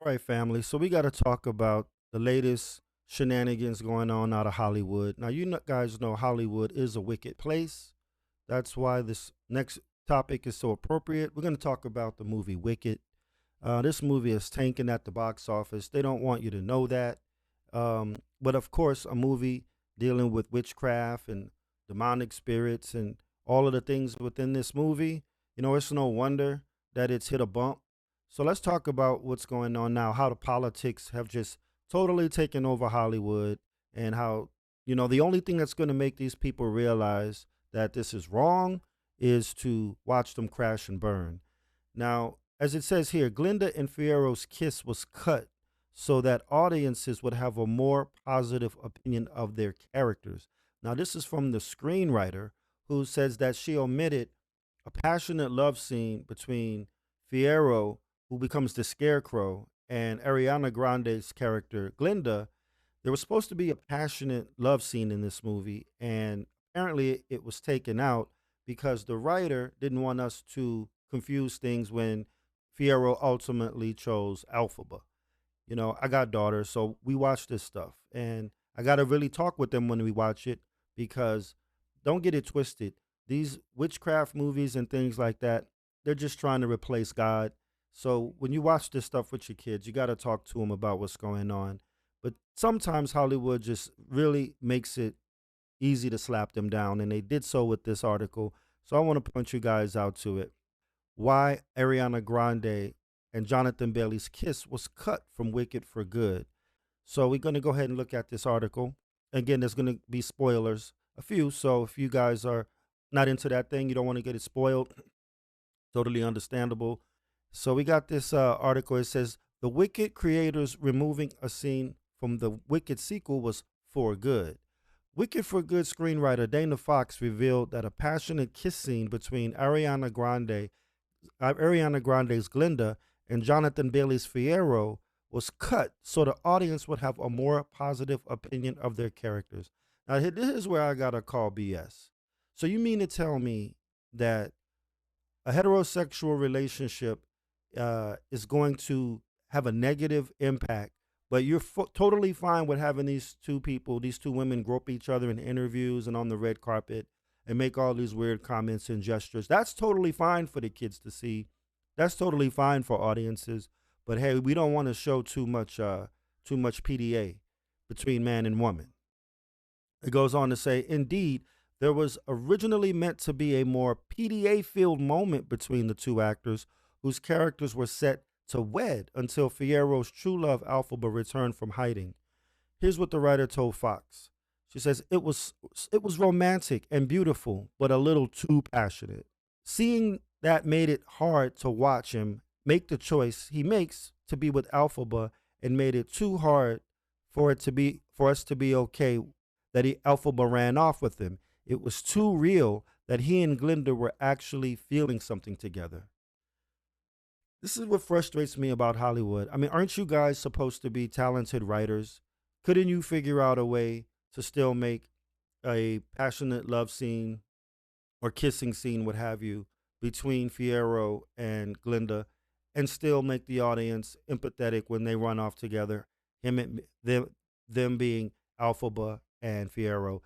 All right, family. So we got to talk about the latest shenanigans going on out of Hollywood. Now, guys know Hollywood is a wicked place. That's why this next topic is so appropriate. We're going to talk about the movie Wicked. This movie is tanking at the box office. They don't want you to know that. But of course, a movie dealing with witchcraft and demonic spirits and all of the things within this movie, it's no wonder that it's hit a bump. So let's talk about what's going on now, how the politics have just totally taken over Hollywood, and how, the only thing that's going to make these people realize that this is wrong is to watch them crash and burn. Now, as it says here, Glinda and Fiero's kiss was cut so that audiences would have a more positive opinion of their characters. Now, this is from the screenwriter who says that she omitted a passionate love scene between Fiero, who becomes the Scarecrow, and Ariana Grande's character, Glinda. There was supposed to be a passionate love scene in this movie, and apparently it was taken out because the writer didn't want us to confuse things when Fiero ultimately chose Alphaba. I got daughters, so we watch this stuff. And I got to really talk with them when we watch it because don't get it twisted. These witchcraft movies and things like that, they're just trying to replace God. So when you watch this stuff with your kids, you got to talk to them about what's going on. But sometimes Hollywood just really makes it easy to slap them down. And they did so with this article. So I want to point you guys out to it. Why Ariana Grande and Jonathan Bailey's kiss was cut from Wicked for good. So we're going to go ahead and look at this article. Again, there's going to be spoilers, a few. So if you guys are not into that thing, you don't want to get it spoiled, totally understandable. So we got this article. It says the Wicked creators removing a scene from the Wicked sequel was for good. Wicked for Good screenwriter Dana Fox revealed that a passionate kiss scene between Ariana Grande's Glinda and Jonathan Bailey's Fiero was cut so the audience would have a more positive opinion of their characters. Now, this is where I got to call BS. So, you mean to tell me that a heterosexual relationship is going to have a negative impact, but you're totally fine with having these two people, these two women, grope each other in interviews and on the red carpet and make all these weird comments and gestures? That's totally fine for the kids to see. That's totally fine for audiences. But hey, we don't want to show too much PDA between man and woman. It goes on to say, indeed, there was originally meant to be a more PDA filled moment between the two actors whose characters were set to wed until Fiero's true love Alphaba returned from hiding. Here's what the writer told Fox. She says it was romantic and beautiful, but a little too passionate. Seeing that made it hard to watch him make the choice he makes to be with Alphaba, and made it too hard for us to be okay that Alphaba ran off with him. It was too real that he and Glinda were actually feeling something together. This is what frustrates me about Hollywood. I mean, aren't you guys supposed to be talented writers? Couldn't you figure out a way to still make a passionate love scene or kissing scene, what have you, between Fiero and Glinda, and still make the audience empathetic when they run off together? Him and them being Alphaba and Fiero.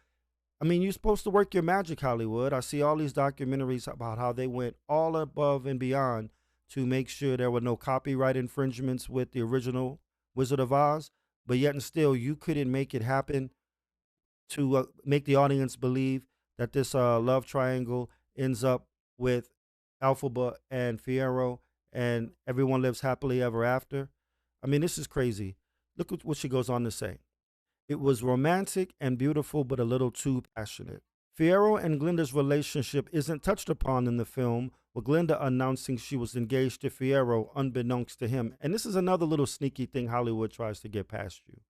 I mean, you're supposed to work your magic, Hollywood. I see all these documentaries about how they went all above and beyond to make sure there were no copyright infringements with the original Wizard of Oz, but yet and still you couldn't make it happen to make the audience believe that this love triangle ends up with Alphaba and Fiero and everyone lives happily ever after. I mean, this is crazy. Look at what she goes on to say. It was romantic and beautiful, but a little too passionate. Fiero and Glinda's relationship isn't touched upon in the film, with Glinda announcing she was engaged to Fiero unbeknownst to him. And this is another little sneaky thing Hollywood tries to get past you.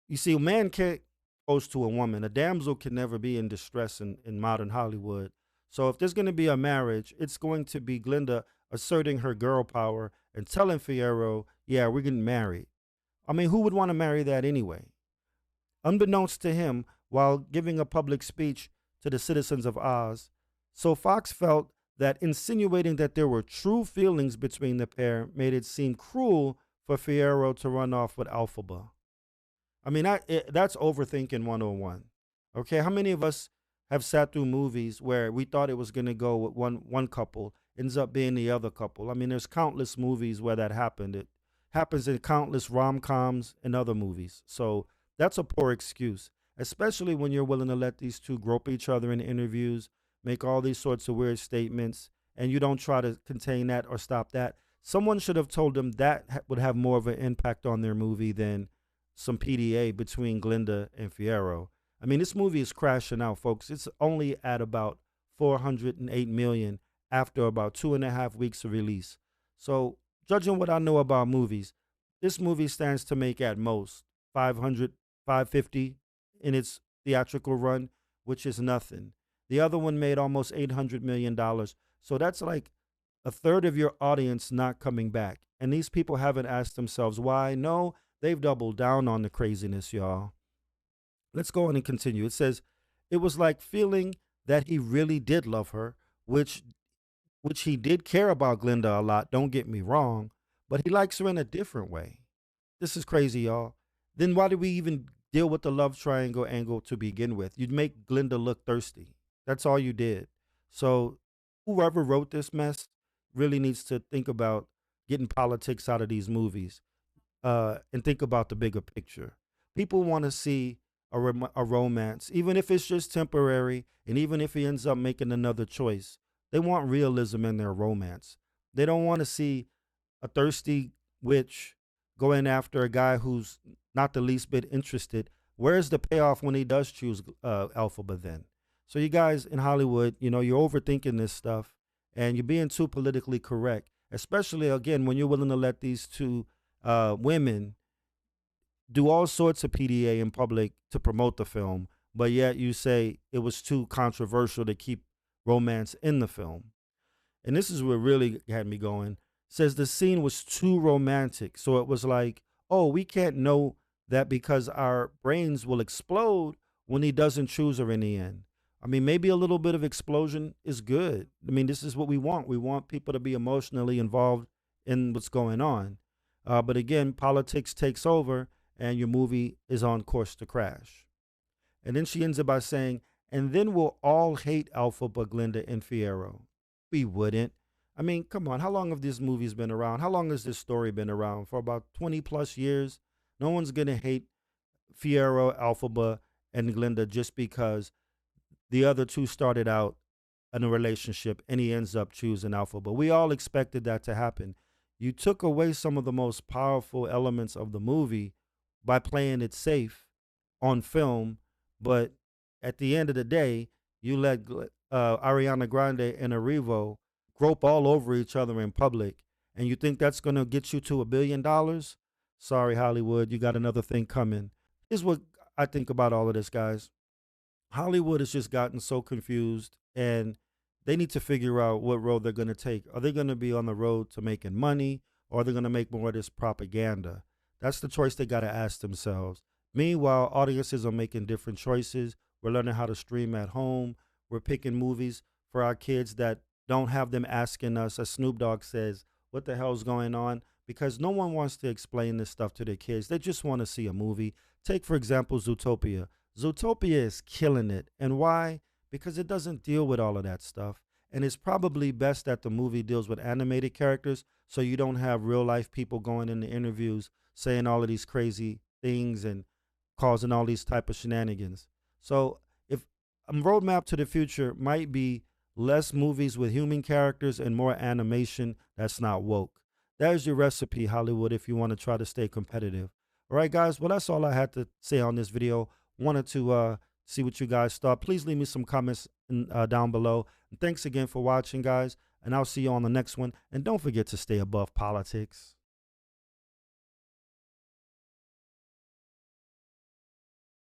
You see, a man can't propose to a woman. A damsel can never be in distress in modern Hollywood. So if there's going to be a marriage, it's going to be Glinda asserting her girl power and telling Fiero, yeah, we're getting married. I mean, who would want to marry that anyway? Unbeknownst to him, while giving a public speech to the citizens of Oz. So Fox felt that insinuating that there were true feelings between the pair made it seem cruel for Fierro to run off with Alphaba. I mean, that's overthinking 101. Okay, how many of us have sat through movies where we thought it was going to go with one couple, ends up being the other couple? I mean, there's countless movies where that happened. It happens in countless rom-coms and other movies. So that's a poor excuse, especially when you're willing to let these two grope each other in interviews, make all these sorts of weird statements, and you don't try to contain that or stop that. Someone should have told them that would have more of an impact on their movie than some PDA between Glinda and Fierro. I mean, this movie is crashing out, folks. It's only at about 408 million after about 2.5 weeks of release. So, judging what I know about movies, this movie stands to make at most 500, 550 in its theatrical run, which is nothing. The other one made almost $800 million. So that's like a third of your audience not coming back. And these people haven't asked themselves why. No, they've doubled down on the craziness, y'all. Let's go on and continue. It says, it was like feeling that he really did love her, which he did care about Glinda a lot, don't get me wrong, but he likes her in a different way. This is crazy, y'all. Then why did we even deal with the love triangle angle to begin with? You'd make Glinda look thirsty. That's all you did. So whoever wrote this mess really needs to think about getting politics out of these movies, and think about the bigger picture. People want to see a romance, even if it's just temporary, and even if he ends up making another choice. They want realism in their romance. They don't want to see a thirsty witch going after a guy who's not the least bit interested. Where's the payoff when he does choose Elphaba then? So you guys in Hollywood, you're overthinking this stuff and you're being too politically correct, especially, again, when you're willing to let these two women do all sorts of PDA in public to promote the film, but yet you say it was too controversial to keep romance in the film. And this is what really had me going. It says the scene was too romantic. So it was like, oh, we can't know that because our brains will explode when he doesn't choose her in the end. I mean, maybe a little bit of explosion is good. I mean, this is what we want. We want people to be emotionally involved in what's going on. But again, politics takes over and your movie is on course to crash. And then she ends up by saying, and then we'll all hate Elphaba, Glinda, and Fierro. We wouldn't. I mean, come on. How long have these movies been around? How long has this story been around? For about 20 plus years? No one's going to hate Fierro, Elphaba, and Glinda just because the other two started out in a relationship and he ends up choosing Elphaba. We all expected that to happen. You took away some of the most powerful elements of the movie by playing it safe on film, but at the end of the day, you let Ariana Grande and Arrivo grope all over each other in public, and you think that's going to get you to $1 billion? Sorry, Hollywood, you got another thing coming. Here's what I think about all of this, guys. Hollywood has just gotten so confused, and they need to figure out what road they're going to take. Are they going to be on the road to making money, or are they going to make more of this propaganda? That's the choice they got to ask themselves. Meanwhile, audiences are making different choices. We're learning how to stream at home. We're picking movies for our kids that don't have them asking us, as Snoop Dogg says, what the hell's going on? Because no one wants to explain this stuff to their kids. They just want to see a movie. Take, for example, Zootopia. Zootopia is killing it. And why? Because it doesn't deal with all of that stuff. And it's probably best that the movie deals with animated characters so you don't have real life people going into interviews saying all of these crazy things and causing all these type of shenanigans. So if a roadmap to the future might be less movies with human characters and more animation that's not woke. There's your recipe, Hollywood, if you want to try to stay competitive. All right, guys. Well, that's all I had to say on this video. Wanted to see what you guys thought. Please leave me some comments down below. And thanks again for watching, guys. And I'll see you on the next one. And don't forget to stay above politics.